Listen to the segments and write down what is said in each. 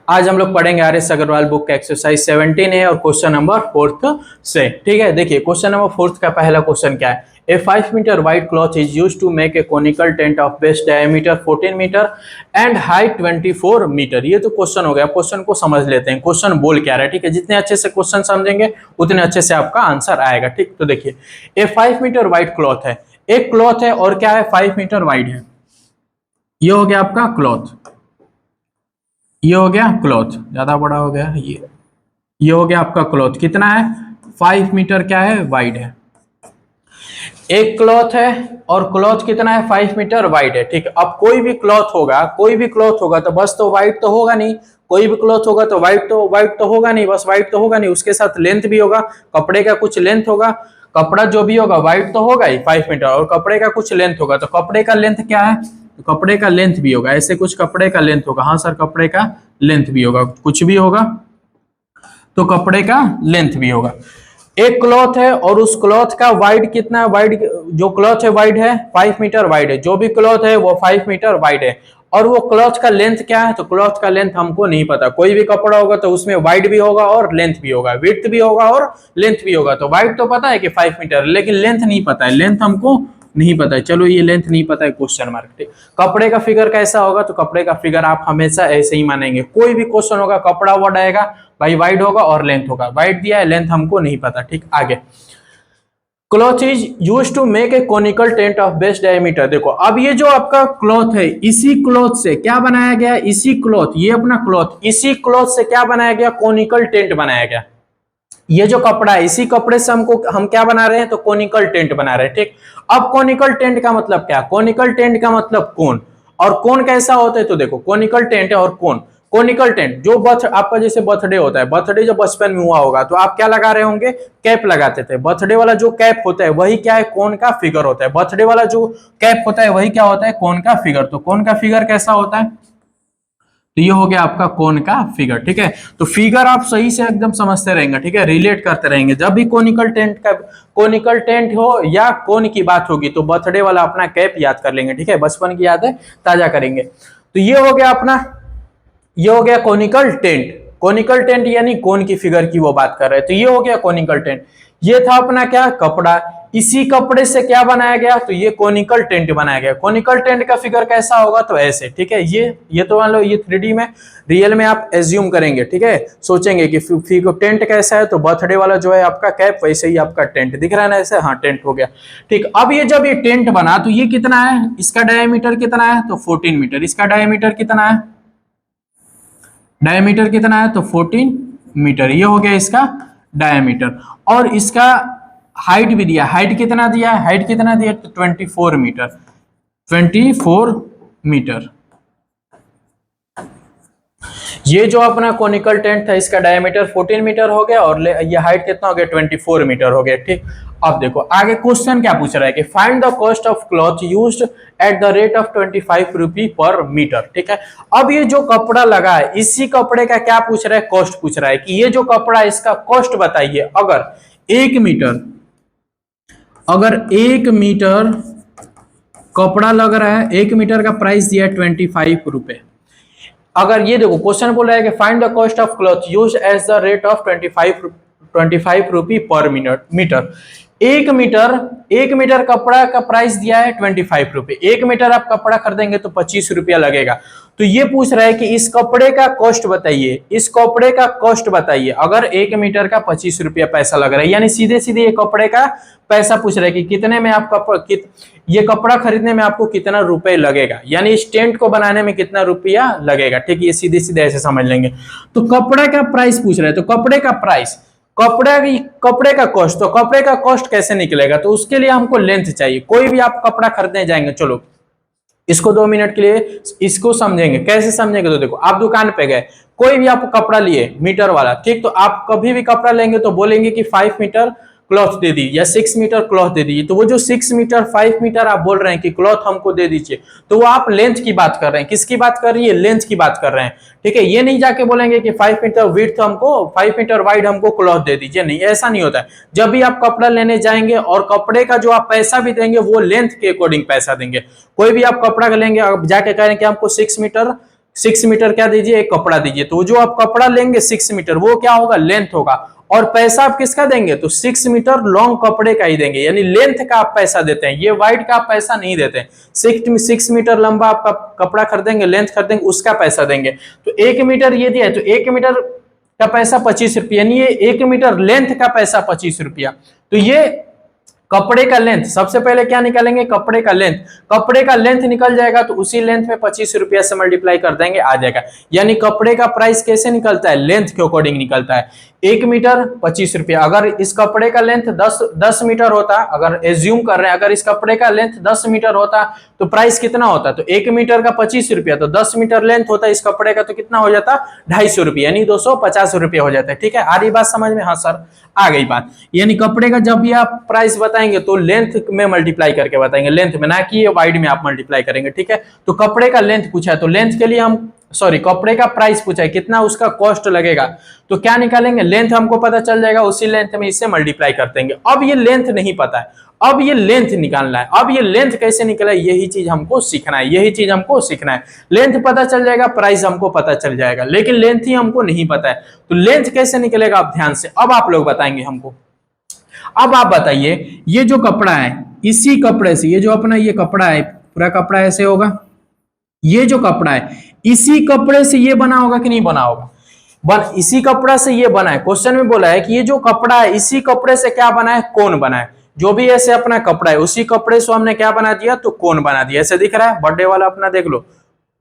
आज हम लोग पढ़ेंगे आर एस अग्रवाल बुक का एक्सरसाइज 17 है और क्वेश्चन नंबर 4 से। ठीक है, देखिए क्वेश्चन नंबर 4 का पहला क्वेश्चन क्या है। A 5 metre wide cloth is used to make a conical tent of base diameter 14 metre and height 24 metre. ये तो क्वेश्चन हो गया। क्वेश्चन को समझ लेते हैं, क्वेश्चन बोल क्या रहा है। ठीक है, जितने अच्छे से क्वेश्चन समझेंगे उतने अच्छे से आपका आंसर आएगा। ठीक, तो देखिए ए 5 मीटर वाइड क्लॉथ है, एक क्लॉथ है और क्या है 5 मीटर वाइड है। ये हो गया आपका क्लॉथ, ये हो गया क्लॉथ, ज्यादा बड़ा हो गया ये हो गया आपका क्लॉथ। कितना है 5 मीटर क्या है वाइड है। एक क्लॉथ है और क्लॉथ कितना है 5 मीटर वाइड है। ठीक है, अब कोई भी क्लॉथ होगा तो बस तो वाइड तो होगा नहीं, कोई भी क्लॉथ होगा तो वाइड तो होगा नहीं, बस वाइड तो होगा नहीं, उसके साथ लेंथ भी होगा, कपड़े का कुछ लेंथ होगा। कपड़ा जो भी होगा वाइड तो होगा ही 5 मीटर और कपड़े का कुछ लेंथ होगा, तो कपड़े का लेंथ क्या है, तो कपड़े का लेंथ भी होगा, ऐसे कुछ कपड़े का लेंथ होगा। हाँ सर, कपड़े का लेंथ भी होगा, कुछ भी होगा तो कपड़े का लेंथ भी होगा। एक क्लॉथ है और उस क्लॉथ का वाइड कितना है, वाइड जो क्लॉथ है वाइड है 5 मीटर वाइड है, जो भी क्लॉथ है वो 5 मीटर वाइड है। और वो क्लॉथ का लेंथ क्या है, तो क्लॉथ का लेंथ हमको नहीं पता। कोई भी कपड़ा होगा तो उसमें वाइड भी होगा और लेंथ भी होगा, विड्थ भी होगा और लेंथ भी होगा। तो वाइड तो पता है कि 5 मीटर, लेकिन लेंथ नहीं पता है, लेंथ हमको नहीं पता है। चलो ये लेंथ नहीं पता है, क्वेश्चन मार्क। ठीक, कपड़े का फिगर कैसा होगा, तो कपड़े का फिगर आप हमेशा ऐसे ही मानेंगे। कोई भी क्वेश्चन होगा कपड़ा वर्ड आएगा भाई, वाइड होगा और लेंथ होगा, वाइड दिया है लेंथ हमको नहीं पता। ठीक, आगे cloth is use to make a conical tent of base diameter. देखो अब ये जो आपका क्लॉथ है, इसी क्लॉथ से क्या बनाया गया, इसी क्लॉथ, ये अपना क्लॉथ, इसी क्लॉथ से क्या बनाया गया, कोनिकल टेंट बनाया गया। ये जो कपड़ा है इसी कपड़े से हम क्या बना रहे हैं, तो कोनिकल टेंट बना रहे हैं। ठीक, अब कोनिकल टेंट का मतलब क्या, कोनिकल टेंट का मतलब कोन, और कोन कैसा होता है, तो देखो कोनिकल टेंट है और कोन, कोनिकल टेंट जो आपका जैसे बर्थडे होता है, बर्थडे जब बचपन में हुआ होगा तो आप क्या लगा रहे होंगे, कैप लगाते थे। बर्थडे वाला जो कैप होता है वही क्या है, कोन का फिगर होता है। बर्थडे वाला जो कैप होता है वही क्या होता है, कोन का फिगर। तो कोन का फिगर कैसा होता है, तो ये हो गया आपका कोन का फिगर। ठीक है, तो फिगर आप सही से एकदम समझते रहेंगे। ठीक है, रिलेट करते रहेंगे। जब भी कोनिकल टेंट हो या कोन की बात होगी तो बर्थडे वाला अपना कैप याद कर लेंगे। ठीक है, बचपन की यादें ताजा करेंगे। तो ये हो गया अपना, ये हो गया कोनिकल टेंट। कोनिकल टेंट यानी कोन की फिगर की वो बात कर रहे हैं, तो ये हो गया कोनिकल टेंट। ये था अपना क्या, कपड़ा, इसी कपड़े से क्या बनाया गया, तो ये कोनिकल टेंट बनाया गया। कोनिकल टेंट का फिगर कैसा होगा, तो ऐसे। ठीक है, ये तो मान लो ये 3D में, रियल में आप एज्यूम करेंगे। ठीक है, सोचेंगे कि टेंट कैसा है, तो बर्थडे वाला जो है आपका कैप, वैसे ही आपका टेंट दिख रहा है ना ऐसे। हाँ, टेंट हो गया। ठीक, अब ये जब ये टेंट बना तो ये कितना है, इसका डायमीटर कितना है, तो 14 मीटर। इसका डायमीटर कितना है, डायमीटर कितना है, तो 14 मीटर। ये हो गया इसका डायमीटर। और इसका हाइट भी दिया, हाइट कितना दिया, हाइट कितना दिया, तो 24 मीटर, 24 मीटर। ये जो अपना कोनिकल टेंट था इसका डायमीटर 14 मीटर हो गया और ये हाइट कितना हो गया, 24 मीटर हो गया। ठीक, अब देखो आगे क्वेश्चन क्या पूछ रहा है कि find the cost of cloth used at the rate of 25 rupee per metre. ठीक है, अब ये जो कपड़ा लगा है इसी कपड़े का क्या पूछ रहा है, कॉस्ट पूछ रहा है कि ये जो कपड़ा है इसका कॉस्ट बताइए। अगर 1 मीटर कपड़ा लग रहा है, 1 मीटर का प्राइस दिया है 25 रुपए। अगर ये देखो क्वेश्चन बोल रहा है कि find the cost of cloth use as the rate of 25 rupee per metre. 1 metre कपड़ा का प्राइस दिया है 25 रुपए। 1 मीटर आप कपड़ा खरीदेंगे तो 25 रुपया लगेगा। तो ये पूछ रहा है कि इस कपड़े का कॉस्ट बताइए, इस कपड़े का कॉस्ट बताइए। अगर 1 मीटर का 25 रुपया पैसा लग रहा है, यानी सीधे सीधे ये कपड़े का पैसा पूछ रहा है कि कितने में आप ये कपड़ा खरीदने में आपको कितना रुपए लगेगा, यानी इस टेंट को बनाने में कितना रुपया लगेगा। ठीक है, ये सीधे सीधे ऐसे समझ लेंगे। तो कपड़े का प्राइस पूछ रहे हैं, तो कपड़े का प्राइस, कपड़े का कॉस्ट, तो कपड़े का कॉस्ट कैसे निकलेगा, तो उसके लिए हमको लेंथ चाहिए। कोई भी आप कपड़ा खरीदने जाएंगे, चलो इसको 2 मिनट के लिए इसको समझेंगे। कैसे समझेंगे, तो देखो आप दुकान पे गए, कोई भी आप कपड़ा लिए मीटर वाला, ठीक, तो आप कभी भी कपड़ा लेंगे तो बोलेंगे कि 5 मीटर क्लॉथ दे दीजिए या 6 मीटर क्लॉथ दे दीजिए। तो वो जो 6 मीटर 5 मीटर आप बोल रहे हैं कि क्लॉथ हमको दे दीजिए, तो वो आप लेंथ की बात कर रहे हैं। किसकी बात कर रही है, लेंथ की बात कर रहे हैं। ठीक है, ये नहीं जाके बोलेंगे कि 5 मीटर विड्थ हमको, 5 मीटर वाइड हमको क्लॉथ दे दीजिए, नहीं, ऐसा नहीं होता है। जब भी आप कपड़ा लेने जाएंगे और कपड़े का जो आप पैसा भी देंगे वो लेंथ के अकॉर्डिंग पैसा देंगे। कोई भी आप कपड़ा लेंगे, आप जाके कह रहे हैं कि हमको 6 मीटर 6 मीटर क्या दीजिए, एक कपड़ा दीजिए, तो जो आप कपड़ा लेंगे 6 मीटर वो क्या होगा, लेंथ होगा। और पैसा आप किसका देंगे, तो 6 मीटर लॉन्ग कपड़े का ही देंगे, यानी लेंथ का आप पैसा देते हैं, ये वाइड का आप पैसा नहीं देते हैं। 6 मीटर लंबा आप कपड़ा खरीदेंगे, लेंथ खरीदेंगे, उसका पैसा देंगे। तो 1 मीटर ये दिया है, तो 1 मीटर का पैसा 25 रुपया, यानी ये 1 मीटर लेंथ का पैसा 25 रुपया। तो ये कपड़े का लेंथ, सबसे पहले क्या निकालेंगे, कपड़े का लेंथ। कपड़े का लेंथ निकल जाएगा तो उसी लेंथ में 25 रुपया से मल्टीप्लाई कर देंगे, आ जाएगा। यानी कपड़े का प्राइस कैसे निकलता है, लेंथ के अकॉर्डिंग निकलता है। 1 मीटर 25 रुपया। अगर इस कपड़े का लेंथ 10 मीटर होता, अगर एज्यूम कर रहे हैं अगर इस कपड़े का लेंथ 10 मीटर होता तो प्राइस कितना होता, तो 1 मीटर का 25 रुपया, तो 10 मीटर लेंथ होता इस कपड़े का, तो कितना हो जाता, 250 रुपया, यानी 250 रुपया हो जाता है। ठीक है, आ रही बात समझ में, हाँ सर आ गई बात। यानी कपड़े का जब भी आप प्राइस बताएंगे तो लेंथ में मल्टीप्लाई करके बताएंगे, लेंथ में, ना कि वाइड में आप मल्टीप्लाई करेंगे। ठीक है, तो कपड़े का लेंथ पूछा है, तो लेंथ के लिए हम कपड़े का प्राइस पूछा है, कितना उसका कॉस्ट लगेगा, तो क्या निकालेंगे, लेंथ हमको पता चल जाएगा, उसी लेंथ में इससे मल्टीप्लाई कर देंगे। अब ये लेंथ नहीं पता है, अब ये लेंथ निकालना है। अब ये लेंथ कैसे निकला है, यही चीज हमको सीखना है, यही चीज हमको सीखना है। लेंथ पता चल जाएगा, प्राइस हमको पता चल जाएगा, लेकिन लेंथ ही हमको नहीं पता है, तो लेंथ कैसे निकलेगा, आप ध्यान से अब आप लोग बताएंगे हमको। अब आप बताइए, ये जो कपड़ा है, इसी कपड़े से, ये जो अपना ये कपड़ा है, पूरा कपड़ा ऐसे होगा, ये जो कपड़ा है इसी कपड़े से ये बना होगा कि नहीं बना होगा, इसी कपड़ा से ये बना है। क्वेश्चन में बोला है कि ये जो कपड़ा है इसी कपड़े से क्या बना है, कोन बना है। जो भी ऐसे अपना कपड़ा है उसी कपड़े से हमने क्या बना दिया, तो कोन बना दिया। ऐसे दिख रहा है, बर्थडे वाला अपना देख लो,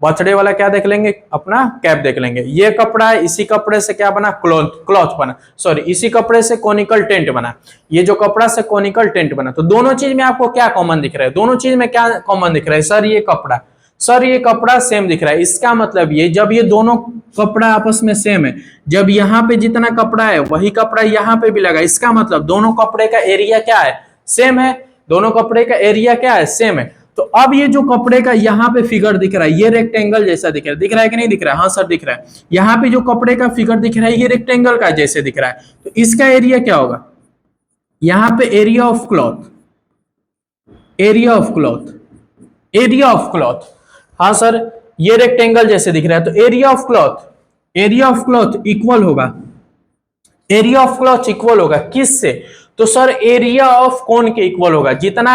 बर्थडे वाला क्या देख लेंगे, अपना कैप देख लेंगे। ये कपड़ा है, इसी कपड़े से क्या बना, क्लॉथ बना, इसी कपड़े से कोनिकल टेंट बना। ये जो कपड़ा से कोनिकल टेंट बना, तो दोनों चीज में आपको क्या कॉमन दिख रहा है, दोनों चीज में क्या कॉमन दिख रहा है, सर ये कपड़ा, सर ये कपड़ा सेम दिख रहा है। इसका मतलब ये, जब ये दोनों कपड़ा आपस में सेम है, जब यहाँ पे जितना कपड़ा है वही कपड़ा यहाँ पे भी लगा, इसका मतलब दोनों कपड़े का एरिया क्या है, सेम है। दोनों कपड़े का एरिया क्या है, सेम है। तो अब ये जो कपड़े का यहाँ पे फिगर दिख रहा है, ये रेक्टेंगल जैसा दिख रहा है कि नहीं दिख रहा है, हाँ सर दिख रहा है। यहाँ पे जो कपड़े का फिगर दिख रहा है ये रेक्टेंगल का जैसे दिख रहा है, तो इसका एरिया क्या होगा, यहाँ पे area of cloth, area of cloth, area of cloth, हाँ सर ये रेक्टेंगल जैसे दिख रहा है, तो area of cloth, area of cloth equal होगा, एरिया ऑफ क्लॉथ इक्वल होगा किससे, तो सर एरिया ऑफ कोन के इक्वल होगा। जितना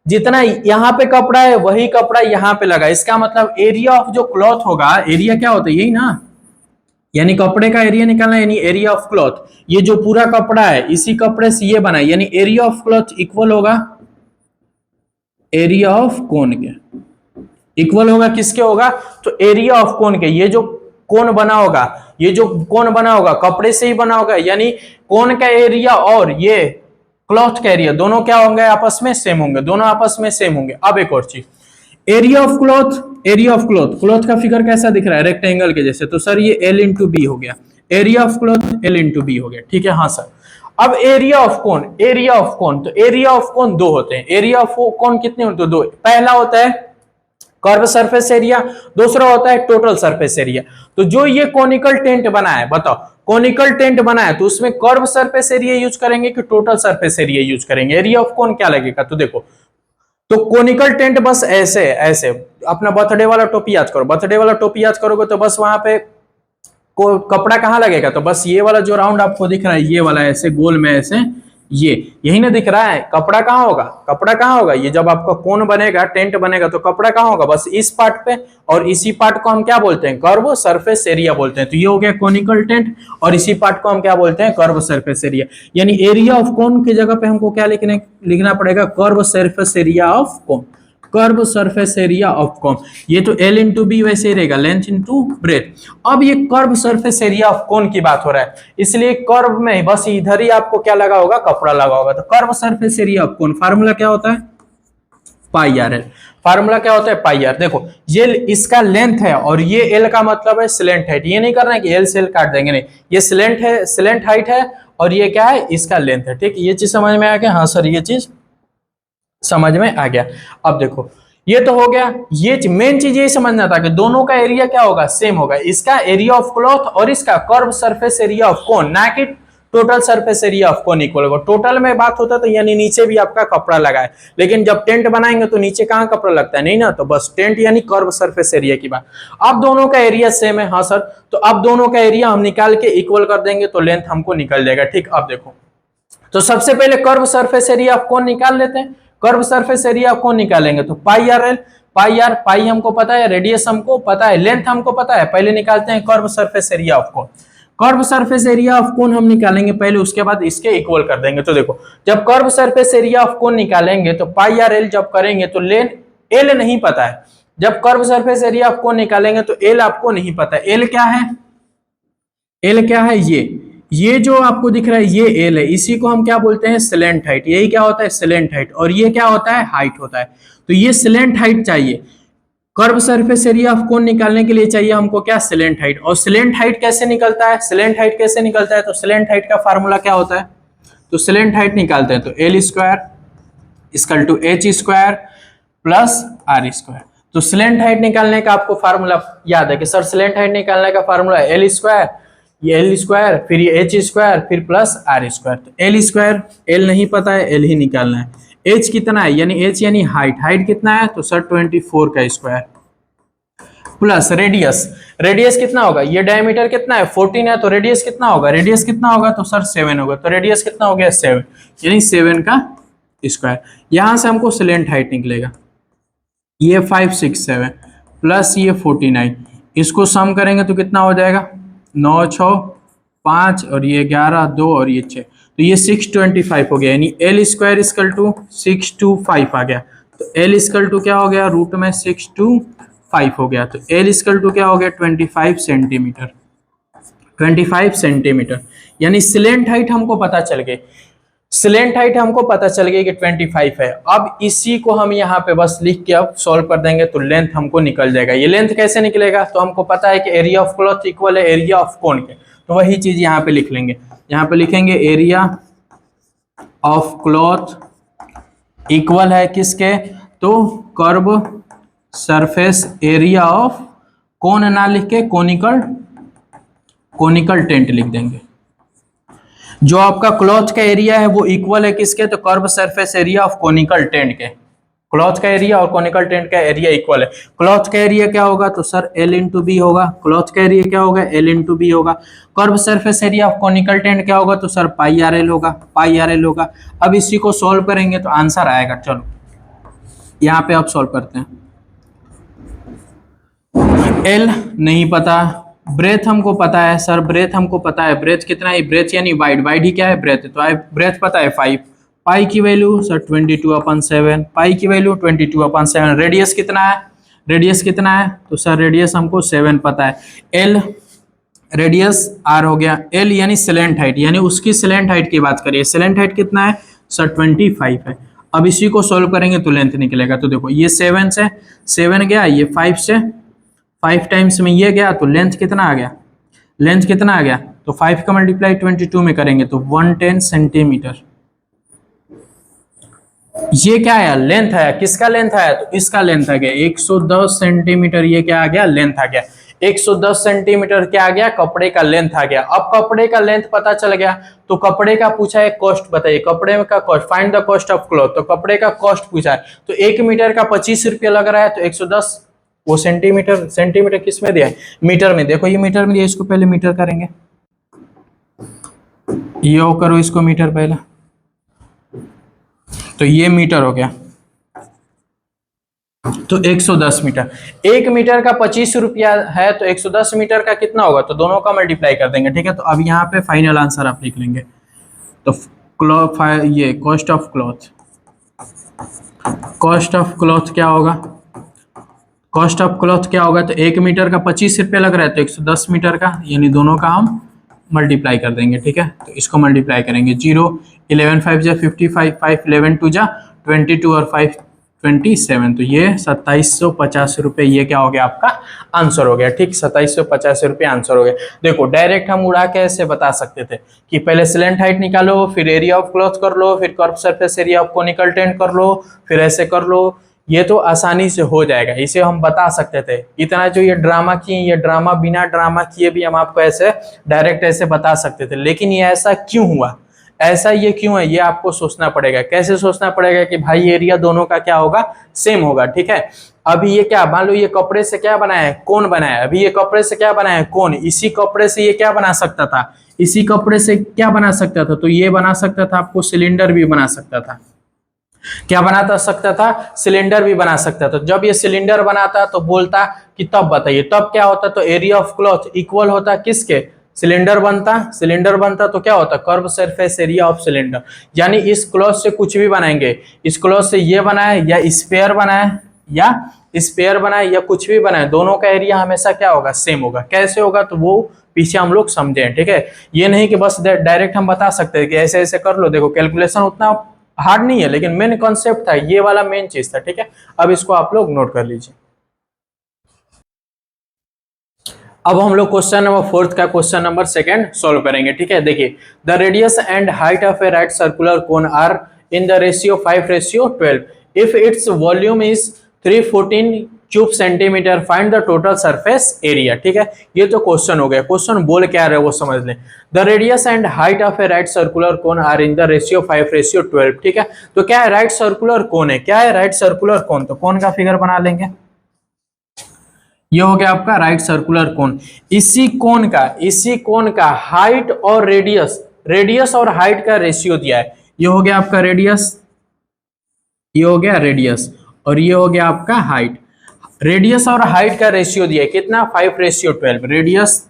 जितना यहाँ पे कपड़ा है वही कपड़ा यहाँ पे लगा, इसका मतलब एरिया ऑफ जो क्लॉथ होगा, एरिया क्या होता है, यही ना, यानी कपड़े का एरिया निकालना, यानी एरिया ऑफ क्लॉथ। ये जो पूरा कपड़ा है इसी कपड़े से ये बना, यानी एरिया ऑफ क्लॉथ इक्वल होगा एरिया ऑफ कोन के, इक्वल होगा किसके होगा, तो एरिया ऑफ कोन के। ये जो कोन बना होगा, ये जो कोन बना होगा कपड़े से ही बना होगा, यानी कोन का एरिया और ये क्लॉथ का एरिया दोनों क्या होंगे, आपस में सेम होंगे, दोनों आपस में सेम होंगे। अब एक और चीज, area of cloth, area of cloth, cloth का फिगर कैसा दिख रहा है, रेक्टेंगल के जैसे, तो सर ये L इंटू बी हो गया, area of cloth L into B हो गया। ठीक है, हाँ सर। अब area of cone, area of cone, तो एरिया ऑफ कोन दो होते हैं, एरिया ऑफ कोन कितने होते हैं, दो। पहला होता है कर्व सरफेस एरिया, दूसरा होता है टोटल सरफेस एरिया। तो जो ये कोनिकल टेंट बना है, बताओ कोनिकल टेंट बना है तो उसमें कर्व सरफेस एरिया यूज करेंगे कि टोटल सरफेस एरिया यूज करेंगे, एरिया ऑफ कोन क्या लगेगा, तो देखो, तो कोनिकल टेंट बस ऐसे ऐसे, अपना बर्थडे वाला टोपी याद करो, बर्थडे वाला टोपी याद करोगे तो बस वहां पे को कपड़ा कहाँ लगेगा, तो बस ये वाला जो राउंड आपको दिख रहा है, ये वाला ऐसे गोल में ऐसे, ये यही ना दिख रहा है। कपड़ा कहाँ होगा, कपड़ा कहाँ होगा, ये जब आपका कोन बनेगा, टेंट बनेगा, तो कपड़ा कहाँ होगा, बस इस पार्ट पे, और इसी पार्ट को हम क्या बोलते हैं, कर्व सरफेस एरिया बोलते हैं। तो ये हो गया कोनिकल टेंट, और इसी पार्ट को हम क्या बोलते हैं, कर्व सरफेस एरिया। यानी एरिया ऑफ कोन की जगह पे हमको क्या लिखना पड़ेगा, curve surface area of cone, curve surface area of कोन। ये तो L इंटू बी वैसे ही रहेगा, लेंथ इंटू ब्रेथ। अब ये कर्व सरफेस एरिया ऑफ कोन की बात हो रहा है, इसलिए कर्व में बस इधर ही आपको क्या लगा होगा, कपड़ा लगा होगा। तो curve surface area of cone formula क्या होता है, पाई आर एल। फार्मूला क्या होता है, पाई आर। देखो ये इसका लेंथ है और ये L का मतलब है स्लेंट हाइट। ये नहीं करना है कि L से L काट देंगे, नहीं, ये स्लेंट है, स्लेंट हाइट है, और ये क्या है, इसका लेंथ है। ठीक, ये चीज समझ में आ गया, हाँ सर ये चीज समझ में आ गया। अब देखो ये तो हो गया, ये मेन चीज ये समझना था कि दोनों का एरिया क्या होगा, सेम होगा। इसका एरिया ऑफ क्लॉथ और इसका कर्व सरफेस एरिया ऑफ कोन, ना कि total surface area of cone equal होगा। टोटल में बात होता तो यानी नीचे भी आपका कपड़ा लगा है, लेकिन जब टेंट बनाएंगे तो नीचे कहाँ कपड़ा लगता है, नहीं ना, तो बस टेंट यानी कर्व सरफेस एरिया की बात। अब दोनों का एरिया सेम है, हाँ सर, तो अब दोनों का एरिया हम निकाल के इक्वल कर देंगे तो लेंथ हमको निकल जाएगा। ठीक, अब देखो, तो सबसे पहले कर्व सरफेस एरिया ऑफ कोन निकाल लेते हैं। कर्व सरफेस एरिया ऑफ कोन निकालेंगे तो पाई आर एल, पाई हमको पता है, रेडियस हमको पता है, लेंथ हमको पता है। पहले निकालते हैं curve surface area of cone. Curve surface area of कोन हम निकालेंगे पहले, उसके बाद इसके इक्वल कर देंगे। तो देखो, जब कर्व सरफेस एरिया ऑफ कोन निकालेंगे तो पाई आर एल जब करेंगे तो लेन एल नहीं पता है। जब कर्व सरफेस एरिया ऑफ कोन निकालेंगे तो एल आपको नहीं पता है। एल क्या है, एल क्या है, ये जो आपको दिख रहा है ये एल है, इसी को हम क्या बोलते हैं, स्लेंट हाइट। यही क्या होता है, स्लेंट हाइट, और ये क्या होता है, हाइट होता है। तो ये स्लेंट हाइट चाहिए। कर्व सरफेस एरिया ऑफ कोन निकालने के लिए चाहिए हमको क्या, स्लेंट हाइट। और स्लेंट हाइट कैसे निकलता है, स्लेंट हाइट कैसे निकलता है, तो स्लेंट हाइट का फार्मूला क्या होता है, तो स्लेंट हाइट निकालते हैं तो L square equal to H square plus R square. तो स्लेंट हाइट निकालने का आपको फार्मूला याद है कि सर स्लेंट हाइट निकालने का फार्मूला एल स्क्वायर, ये एल स्क्वायर फिर ये एच स्क्वायर फिर प्लस आर स्क्वायर। तो एल स्क्वायर, एल नहीं पता है, एल ही निकालना है। एच कितना है, यानी एच यानी हाइट, हाइट कितना है, तो सर 24 का स्क्वायर प्लस रेडियस, रेडियस कितना होगा, ये डायमीटर कितना है 14 है, तो रेडियस कितना होगा, रेडियस कितना होगा, तो सर 7 होगा। तो रेडियस कितना हो गया 7, यानी 7 का स्क्वायर। यहां से हमको स्लेंट हाइट निकलेगा, ये 5 6 7 प्लस ये 49, इसको सम करेंगे तो कितना हो जाएगा, 9 6 5 और ये 11 2 और ये 6, तो ये 625 हो गया, यानी एल स्क्वायर इक्वल टू 625 आ गया। तो एल इक्वल टू क्या हो गया, रूट में 625 हो गया। तो एल इक्वल टू क्या हो गया, 25 सेंटीमीटर, 25 सेंटीमीटर, यानी स्लेंट हाइट हमको पता चल गई। स्लेंट हाइट हमको पता चल गई कि 25 है। अब इसी को हम यहाँ पे बस लिख के अब सॉल्व कर देंगे तो लेंथ हमको निकल जाएगा। ये लेंथ कैसे निकलेगा, तो हमको पता है कि एरिया ऑफ क्लॉथ इक्वल है एरिया ऑफ कोन के, तो वही चीज यहाँ पे लिख लेंगे। यहाँ पे लिखेंगे एरिया ऑफ क्लॉथ इक्वल है किसके, तो कर्व सरफेस एरिया ऑफ कोन ना लिख के कोनिकल टेंट लिख देंगे। जो आपका क्लॉथ का एरिया है वो इक्वल है किसके, तो curve surface area of conical tent के। क्लॉथ का एरिया और कोनिकल टेंट का एरिया इक्वल है। क्लॉथ का एरिया क्या होगा, तो सर एल इंटू बी होगा। क्लॉथ का एरिया क्या होगा, एल इंटू बी होगा। Curve surface area of conical tent क्या होगा, तो सर पाई आर एल होगा, पाई आर एल होगा। अब इसी को सॉल्व करेंगे तो आंसर आएगा। चलो यहाँ पे आप सॉल्व करते हैं। एल नहीं पता, ब्रेथ हमको पता है, सर ब्रेथ हमको पता है, ब्रेथ कितना है, ब्रेथ यानी वाइड, वाइड ही क्या है ब्रेथ, तो ब्रेथ पता है 5। पाई की वैल्यू सर 22/7, पाई की वैल्यू 22/7। रेडियस कितना है, रेडियस कितना है, तो सर रेडियस हमको 7 पता है। एल रेडियस आर हो गया, एल यानी स्लेंट हाइट, यानी उसकी स्लेंट हाइट की बात करिए। स्लेंट हाइट कितना है, सर 25 है। अब इसी को सॉल्व करेंगे तो लेंथ निकलेगा। तो देखो ये 7 से 7 गया, ये 5 से 5 टाइम्स में ये गया, तो लेंथ कितना आ गया, लेंथ कितना आ गया, तो 5 का मल्टीप्लाई 22 में करेंगे तो 110 सेंटीमीटर। ये क्या आया, लेंथ आया, किसका लेंथ आया, तो इसका लेंथ आ गया 110 सेंटीमीटर। ये क्या आ गया, लेंथ आ गया 110 सेंटीमीटर। क्या आ गया, कपड़े का लेंथ आ गया। अब कपड़े का लेंथ पता चल गया तो कपड़े का पूछा है कॉस्ट बताइए, कपड़े का cost, find the cost of cloth. तो कपड़े का कॉस्ट पूछा है, तो 1 मीटर का 25 रुपया लग रहा है, तो 110 वो सेंटीमीटर, सेंटीमीटर किस में दिया है, मीटर में। देखो ये मीटर में दिया, इसको पहले मीटर करेंगे, ये करो इसको मीटर पहले, तो ये मीटर हो गया, तो 110 मीटर। 1 मीटर का 25 रुपया है, तो 110 मीटर का कितना होगा, तो दोनों का मल्टीप्लाई कर देंगे। ठीक है, तो अब यहाँ पे फाइनल आंसर आप लिख लेंगे। तो क्लॉथ, ये cost of cloth, cost of cloth क्या होगा, कॉस्ट ऑफ क्लॉथ क्या होगा, तो 1 मीटर का 25 रुपया लग रहा है, तो 110 मीटर का, यानी दोनों का हम मल्टीप्लाई कर देंगे। ठीक है, तो इसको मल्टीप्लाई करेंगे। 0 11 5 जा 55, 5 11 2 जा 22 और 5 27, तो ये 2750 रुपये, ये क्या हो गया आपका आंसर हो गया। ठीक, 2750 रुपये आंसर हो गया। देखो डायरेक्ट हम उड़ा के ऐसे बता सकते थे कि पहले स्लेंट हाइट निकालो, फिर एरिया ऑफ क्लॉथ कर लो, फिर curve surface area of conical tent कर लो, फिर ऐसे कर लो, ये तो आसानी से हो जाएगा, इसे हम बता सकते थे। इतना जो ये ड्रामा किए, ये ड्रामा बिना ड्रामा किए भी हम आपको ऐसे डायरेक्ट ऐसे बता सकते थे, लेकिन ये ऐसा क्यों हुआ, ऐसा ये क्यों है, ये आपको सोचना पड़ेगा। कैसे सोचना पड़ेगा कि भाई एरिया दोनों का क्या होगा, सेम होगा, ठीक है। अभी ये क्या, मान लो ये कपड़े से क्या बनाया है, कोन बनाया है। अभी ये कपड़े से क्या बनाया है, कोन। इसी कपड़े से ये क्या बना सकता था, इसी कपड़े से क्या बना सकता था, तो ये बना सकता था, आपको सिलेंडर भी बना सकता था। क्या बना सकता था, सिलेंडर भी बना सकता था। जब ये सिलेंडर बनाता तो बोलता कि तब बताइए तब क्या होता, तो एरिया ऑफ क्लॉथ इक्वल होता किसके, सिलेंडर बनता। सिलेंडर बनता तो क्या होता, curve surface area of cylinder. यानी इस क्लॉथ से कुछ भी बनाएंगे, इस क्लॉथ से ये बनाए या स्पेयर बनाए या स्पेयर बनाए या कुछ भी बनाए, दोनों का एरिया हमेशा क्या होगा, सेम होगा। कैसे होगा, तो वो पीछे हम लोग समझे, ठीक है। ये नहीं कि बस डायरेक्ट हम बता सकते हैं कि ऐसे ऐसे कर लो। देखो कैलकुलेशन उतना हार्ड नहीं है, लेकिन मेन कॉन्सेप्ट था, ये वाला मेन चीज था, ठीक है। अब इसको आप लोग नोट कर लीजिए। अब हम लोग क्वेश्चन नंबर 4 का क्वेश्चन नंबर 2 सॉल्व करेंगे, ठीक है। देखिए, the radius and height of a right circular cone are in the ratio 5:12 if its volume is 314 cube centimetre, find the total surface area, ठीक है। ये तो क्वेश्चन हो गया। क्वेश्चन बोल क्या रहे वो समझ लें। The radius and height of a right circular cone are in the ratio 5:12, ठीक है। तो क्या है, राइट सर्कुलर कोन है। क्या है, राइट सर्कुलर कोन। तो कोन का फिगर बना लेंगे। ये हो गया आपका राइट सर्कुलर कोन। इसी कोन का हाइट और रेडियस और हाइट का रेशियो दिया है। ये हो गया आपका रेडियस, ये हो गया रेडियस, और ये हो गया आपका हाइट। रेडियस और हाइट का रेशियो दिया है कितना, 5:12। रेडियस,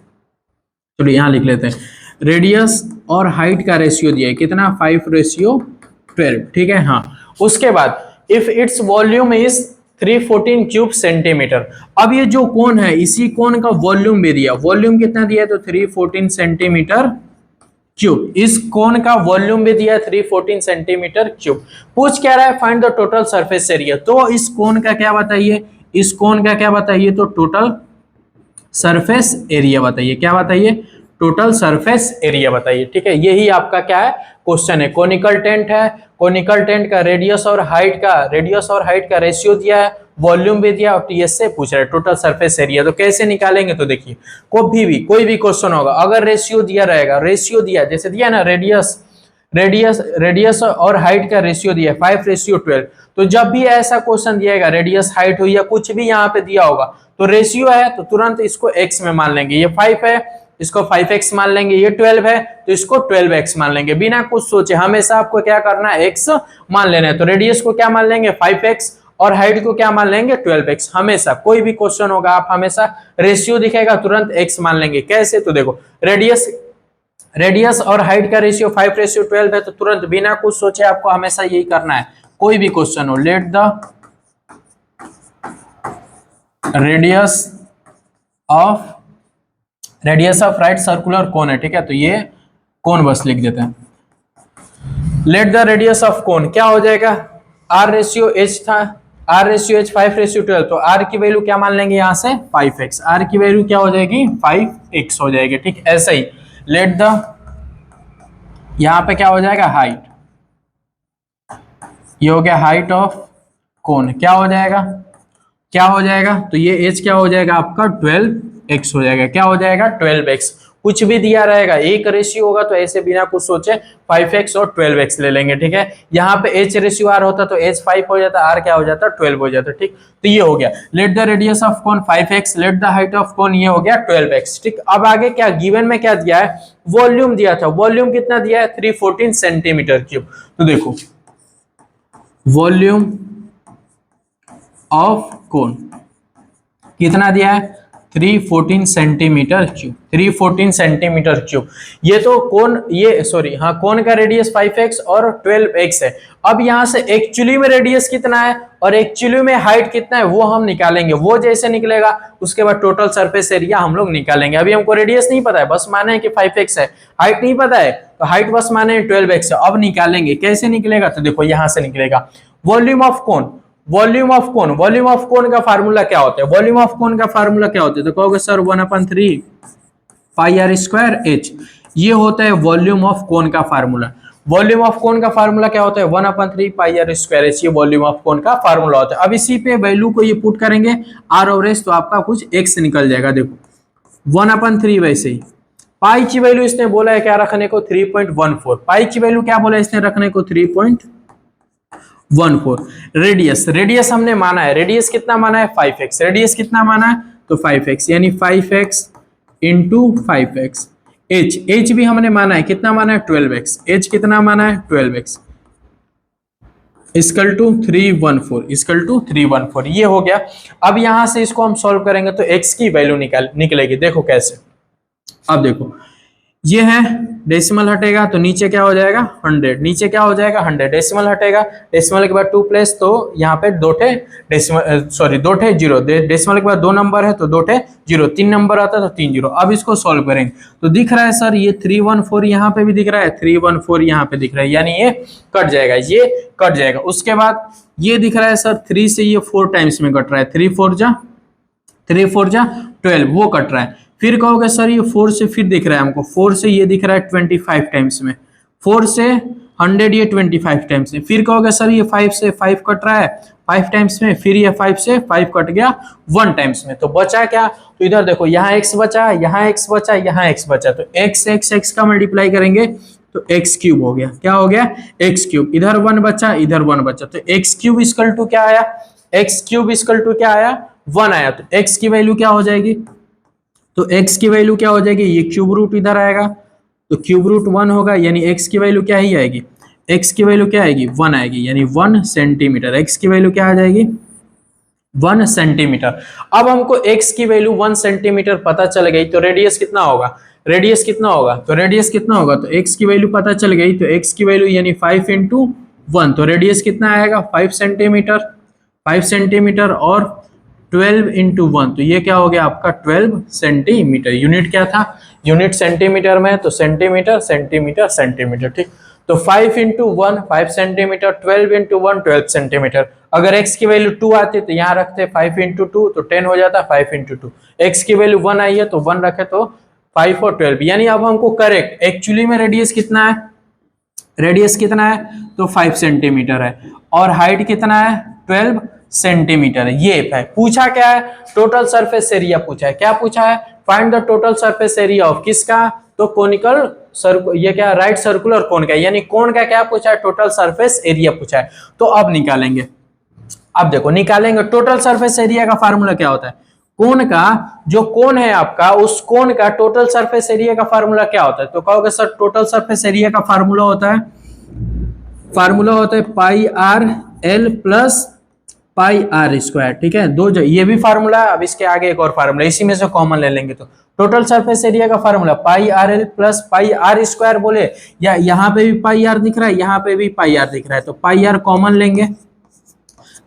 चलो यहां लिख लेते हैं, रेडियस और हाइट का रेशियो दिया है कितना, 5:12, ठीक है। हाँ, उसके बाद if its volume is 314 cube centimetre. अब ये जो कोन है, इसी कोन का वॉल्यूम भी दिया। वॉल्यूम कितना दिया है, तो 314 सेंटीमीटर क्यूब। इस कोन का वॉल्यूम भी दिया है 314 सेंटीमीटर क्यूब। पूछ क्या रहा है, find the total surface area. तो इस कोन का क्या बताइए, इस कोन का क्या बताइए, तो टोटल सरफेस एरिया बताइए। क्या बताइए, टोटल सरफेस एरिया बताइए, ठीक है। यही आपका क्या है, क्वेश्चन है। कोनिकल टेंट है, कोनिकल टेंट का रेडियस और हाइट का रेशियो दिया है, वॉल्यूम भी दिया, और टीएस से पूछ रहा है टोटल सरफेस एरिया। तो कैसे निकालेंगे, तो देखिए कोई भी क्वेश्चन होगा, अगर रेशियो दिया रहेगा, रेशियो दिया जैसे दिया ना, रेडियस और हाइट का रेशियो दिया 5:12, तो जब भी ऐसा क्वेश्चन दिएगा, रेडियस हाइट हो या कुछ भी यहाँ पे दिया होगा, तो रेशियो है तो तुरंत इसको x में मान लेंगे। ये 5 है, इसको 5x मान लेंगे। ये 12 है तो इसको 12x मान लेंगे, बिना कुछ सोचे। हमेशा आपको क्या करना है, x मान लेना है। तो रेडियस को क्या मान लेंगे, 5x, और हाइट को क्या मान लेंगे, 12x। हमेशा कोई भी क्वेश्चन होगा, आप हमेशा रेशियो दिखेगा तुरंत x मान लेंगे। कैसे, तो देखो रेडियस और हाइट का रेशियो 5:12 है, तो तुरंत बिना कुछ सोचे आपको हमेशा यही करना है। कोई भी क्वेश्चन हो, let the radius of right circular कोन है, ठीक है। तो ये कोन बस लिख देते हैं। Let the radius of cone क्या हो जाएगा, R/H था, R/H 5:12, तो R की वैल्यू क्या मान लेंगे यहाँ से, 5x। R की वैल्यू क्या हो जाएगी, 5x हो जाएगी, ठीक। ऐसा ही लेट द, यहाँ पे क्या हो जाएगा, हाइट। ये हो गया हाइट ऑफ कोन। क्या हो जाएगा, तो ये h क्या हो जाएगा आपका, 12x हो जाएगा। क्या हो जाएगा, 12x। कुछ भी दिया रहेगा, एक रेशियो होगा तो ऐसे बिना कुछ सोचे 5x और 12x ले लेंगे, ठीक है। यहाँ पे h/r होता तो h 5 हो जाता, r क्या हो जाता, 12 हो जाता, ठीक। तो ये हो गया, let the radius of cone 5x, let the height of cone, ये हो गया 12x, ठीक। अब आगे क्या गिवन में क्या दिया है, वॉल्यूम दिया था। वॉल्यूम कितना दिया है, 314 सेंटीमीटर क्यूब। तो देखो वॉल्यूम ऑफ कोन कितना दिया है, 314 सेंटीमीटर क्यूब। 314 centimetre cube. ये तो कोन, ये सॉरी, हाँ, कोन का रेडियस 5x और 12x है। अब यहाँ से एक्चुअली में रेडियस कितना है और एक्चुअली में हाइट कितना है वो हम निकालेंगे। वो जैसे निकलेगा उसके बाद टोटल सरफेस एरिया हम लोग निकालेंगे। अभी हमको रेडियस नहीं पता है, बस माने है कि 5x है। हाइट नहीं पता है तो हाइट बस माने 12x है। अब निकालेंगे, कैसे निकलेगा, तो देखो यहाँ से निकलेगा volume of cone. Volume of cone का फार्मूला क्या होता है, वॉल्यूम ऑफ कोन का फार्मूला क्या होता है, तो कहोगे सर 1/3 पाई r² h। ये होता है वॉल्यूम ऑफ कोन का फार्मूला। वॉल्यूम ऑफ कोन का फार्मूला क्या होता है, 1/3 पाई आर स्क्वायर एच, ये वॉल्यूम ऑफ कोन का फार्मूला होता है। अब इसी पे वैल्यू को ये पुट करेंगे आर और एस, तो आपका कुछ एक्स निकल जाएगा। देखो 1/3 वैसे ही पाई की वैल्यू इसने बोला है क्या रखने को 3.14, पाई की वैल्यू क्या बोला है इसने रखने को 3.14। रेडियस हमने माना है, रेडियस कितना माना है 5x, रेडियस कितना माना है तो 5x, यानी 5x इंटू 5x। एच भी हमने माना है, कितना माना है 12x, एच कितना माना है 12x इक्वल टू 314 ये हो गया। अब यहां से इसको हम सॉल्व करेंगे तो x की वैल्यू निकलेगी। देखो कैसे, अब देखो ये है डेसिमल हटेगा तो नीचे क्या हो जाएगा 100, नीचे क्या हो जाएगा 100, डेसिमल हटेगा, डेसिमल के बाद 2 प्लेस तो यहाँ पे दो ठे जीरो, डेसिमल के बाद 2 नंबर है तो 2 ठे जीरो, 3 नंबर आता है तो 3 जीरो। अब इसको सॉल्व करेंगे तो दिख रहा है सर ये 314 यहाँ पे भी दिख रहा है, 314 यहाँ पे दिख रहा है, यानी ये कट जाएगा, ये कट जाएगा। उसके बाद ये दिख रहा है सर 3 से ये 4 टाइम्स में कट रहा है, 3 4 जा 12, वो कट रहा है। फिर कहोगे सर ये 4 से फिर दिख रहा है हमको, 4 से ये दिख रहा है 25 टाइम्स में, 4 से 100 ये 25 टाइम्स में। फिर कहोगे सर ये 5 से 5 कट रहा है 5 टाइम्स में, फिर ये 5 से 5 कट गया 1 टाइम्स में। तो बचा क्या, तो इधर देखो यहाँ x बचा, यहाँ x बचा, यहाँ x बचा, तो x का मल्टीप्लाई करेंगे तो x क्यूब हो गया, क्या हो गया x क्यूब, इधर 1 बचा, इधर 1 बचा, तो x क्यूब इक्वल टू क्या आया, x क्यूब इक्वल टू क्या आया 1 आया। तो x की वैल्यू क्या हो जाएगी, तो x की वैल्यू क्या हो जाएगी, ये क्यूब रूट इधर आएगा तो क्यूब रूट 1 होगा, यानी x की वैल्यू क्या ही आएगी, x की वैल्यू क्या आएगी 1 आएगी, यानी 1 सेंटीमीटर, x की वैल्यू क्या आ जाएगी 1 सेंटीमीटर। अब हमको x की वैल्यू 1 सेंटीमीटर पता चल गई तो रेडियस कितना होगा, रेडियस कितना होगा, तो रेडियस कितना होगा, तो x की वैल्यू पता चल गई तो x की वैल्यू यानी 5 इंटू 1, तो रेडियस कितना आएगा 5 सेंटीमीटर और 12 इंटू 1, तो ये क्या हो गया आपका 12 सेंटीमीटर। यूनिट क्या था, यूनिट सेंटीमीटर में, तो सेंटीमीटर, ठीक। तो 5 इंटू 1 5 सेंटीमीटर, 12 इंटू 1 12 सेंटीमीटर। अगर x की वैल्यू 2 आती तो यहाँ रखते 5 इंटू 2 तो 10 हो जाता, 5 इंटू 2। x की वैल्यू 1 आई है तो 1 रखे तो 5 और 12, यानी अब हमको करेक्ट एक्चुअली में रेडियस कितना है, रेडियस कितना है तो 5 सेंटीमीटर है और हाइट कितना है 12 सेंटीमीटर है। ये है पूछा क्या है, टोटल सरफेस एरिया पूछा है, क्या पूछा है, find the total surface area of किसका, तो कोनिकल ये क्या राइट सर्कुलर कोन का, यानी कोन का क्या पूछा है, टोटल सरफेस एरिया पूछा है। तो अब निकालेंगे, अब देखो निकालेंगे टोटल सरफेस एरिया का फार्मूला क्या होता है, कोन का जो कोन है आपका उस कोन का टोटल सरफेस एरिया का फार्मूला क्या होता है, तो कहोगे सर टोटल सरफेस एरिया का फार्मूला होता है pi R L plus pi are square, ठीक है। दो जो ये भी फार्मूला, अब इसके आगे एक और फार्मूला, इसी में से कॉमन ले लेंगे तो टोटल सरफेस एरिया का formula pi R L plus pi are square बोले, या यहाँ पे भी पाई आर दिख रहा है, यहाँ पे भी पाई आर दिख रहा है, तो पाई आर कॉमन लेंगे,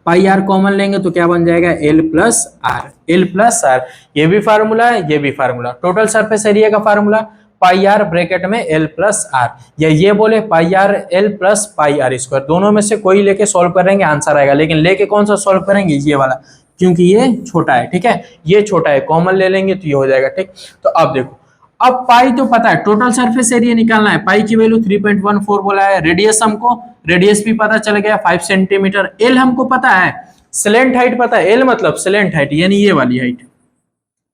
पाई आर कॉमन लेंगे तो क्या बन जाएगा एल प्लस आर, ये भी फार्मूला है, ये भी फार्मूला। टोटल सरफेस एरिया का फार्मूला पाई आर ब्रैकेट में एल प्लस आर, या ये बोले pi R L plus pi are square, दोनों में से कोई लेके सॉल्व करेंगे आंसर आएगा, लेकिन लेके कौन सा सॉल्व करेंगे, ये वाला, क्योंकि ये छोटा है, ठीक है, ये छोटा है, कॉमन ले लेंगे तो ये हो जाएगा, ठीक। तो अब देखो, अब पाई तो पता है, टोटल सरफेस एरिया निकालना है, पाई की वैल्यू 3.14 बोला है, रेडियस हमको, रेडियस भी पता चल गया 5 सेंटीमीटर, एल हमको पता है, स्लेंट हाइट पता है, एल मतलब स्लेंट हाइट, यानी ये वाली हाइट,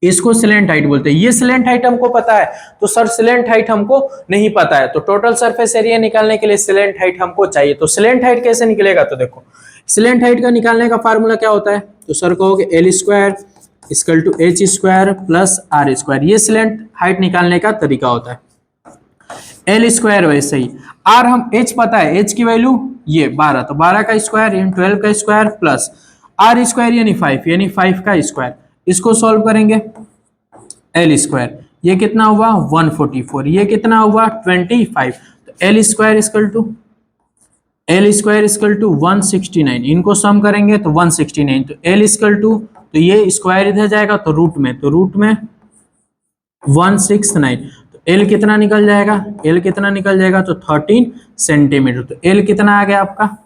इसको स्लेंट हाइट बोलते हैं, ये स्लेंट हाइट हमको पता है, तो सर स्लेंट हाइट हमको नहीं पता है, तो टोटल सरफेस एरिया निकालने के लिए स्लेंट हाइट हमको चाहिए। तो स्लेंट हाइट कैसे निकलेगा, तो देखो स्लेंट हाइट का निकालने का फार्मूला क्या होता है, तो सर कहोगे L square equal to H square plus R square, ये स्लेंट हाइट निकालने का तरीका होता है। एल स्क्वायर वैसे ही, आर हम एच पता है, एच की वैल्यू ये 12, तो 12 का स्क्वायर यानी 12 का स्क्वायर प्लस आर स्क्वायर यानी 5, यानी 5 का स्क्वायर, इसको सॉल्व करेंगे एल स्क्वायर, ये कितना हुआ 144, ये कितना हुआ 25, तो एल स्क्वायर इक्वल टू 169, इनको सम करेंगे तो 169, तो एल इक्वल टू, तो ये स्क्वायर इधर जाएगा तो रूट में 169, तो एल कितना निकल जाएगा, तो 13 सेंटीमीटर, तो एल कितना आ गया आपका,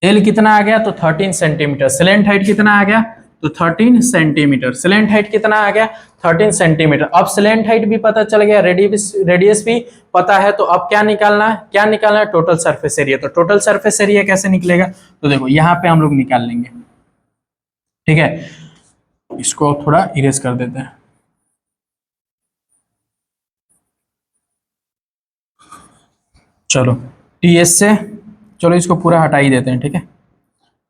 एल कितना आ गया तो 13 सेंटीमीटर, स्लेंट हाइट कितना आ गया तो 13 सेंटीमीटर। स्लैंट हाइट कितना आ गया? 13 सेंटीमीटर। अब स्लैंट हाइट भी पता चल गया, रेडियस भी पता है, तो अब क्या निकालना है? क्या निकालना है? Total surface area. तो टोटल सरफेस एरिया कैसे निकलेगा? तो देखो यहाँ पे हम लोग निकाल लेंगे, ठीक है। इसको थोड़ा इरेज कर देते हैं। चलो टीएस से, चलो इसको पूरा हटा ही देते हैं, ठीक है,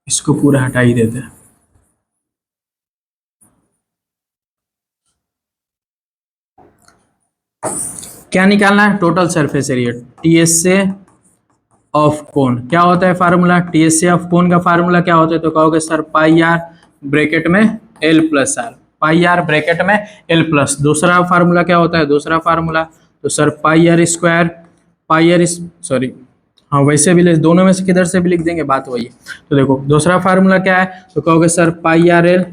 इसको पूरा हटा ही देते हैं। क्या निकालना है? Total surface area. टीएस से ऑफ कोन क्या होता है फार्मूला? टीएस से ऑफ कोन का फार्मूला क्या होता है? तो कहोगे सर पाई आर ब्रैकेट में L plus R, pi R bracket में एल प्लस। दूसरा फार्मूला क्या होता है? दूसरा फार्मूला तो sir pi are square, pi R sorry, हाँ वैसे भी ले, दोनों में से किधर से भी लिख देंगे, बात वही है। तो देखो दूसरा फार्मूला क्या है? तो कहोगे sir pi R L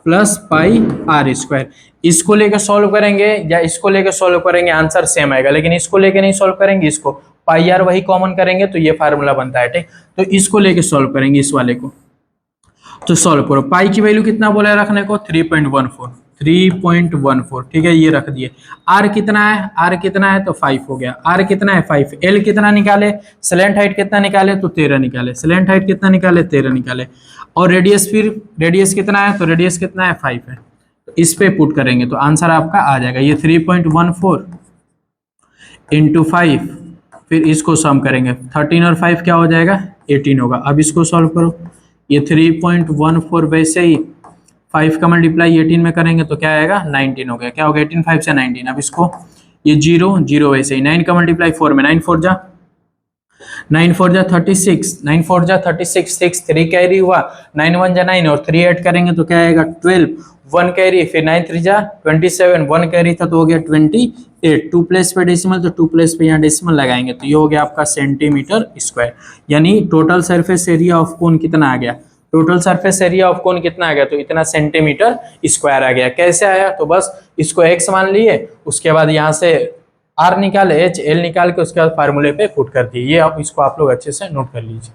plus pi are square. इसको लेकर सॉल्व करेंगे या इसको लेकर सॉल्व करेंगे, आंसर सेम आएगा, लेकिन इसको लेकर नहीं सॉल्व करेंगे, इसको पाई आर वही कॉमन करेंगे तो ये फार्मूला बनता है, ठीक। तो इसको लेकर सॉल्व करेंगे, इस वाले को। तो सॉल्व करो, पाई की वैल्यू कितना बोला है रखने को? 3.14, 3.14, ठीक है, ये रख दिए। आर कितना है? आर कितना है? तो 5 हो गया। आर कितना है? 5। एल कितना निकाले? स्लैंट हाइट कितना निकाले? तो 13 निकाले। स्लैंट हाइट कितना निकाले? 13 निकाले। और रेडियस, फिर रेडियस कितना है? तो रेडियस कितना है? 5 है। तो इस पे पुट करेंगे तो आंसर आपका आ जाएगा ये 3.14 इंटू 5, फिर इसको सम करेंगे, 13 और 5 क्या हो जाएगा? 18 होगा। अब इसको सॉल्व करो, ये 3.14 वैसे ही 5 का मल्टीप्लाई 18 में करेंगे तो क्या आएगा? 19 हो गया। क्या हो गया? 18 5 से 19। अब इसको ये 0 0 वैसे ही 9 का मल्टीप्लाई 4 में, 9 4 जा 36, 9 4 जा 36, 6 3 कैरी हुआ, 9 1 जा 9 और 3 ऐड करेंगे तो क्या आएगा? 12, 1 कैरी, फिर 9 3 जा 27, 1 कैरी था तो हो गया 28, 2 प्लेस पे डेसिमल, तो 2 प्लेस पे यहाँ डेसिमल लगाएंगे तो ये हो गया आपका सेंटीमीटर स्क्वायर। यानी टोटल सरफेस एरिया ऑफ कोन कितना आ गया? टोटल सरफेस एरिया ऑफ कोन कितना आ गया? तो इतना सेंटीमीटर स्क्वायर आ गया। कैसे आया? तो बस इसको x मान लिए, उसके बाद यहाँ से आर निकाले, एच एल निकाल के उसके बाद फार्मूले पे पुट कर दिए। ये आप इसको आप लोग अच्छे से नोट कर लीजिए।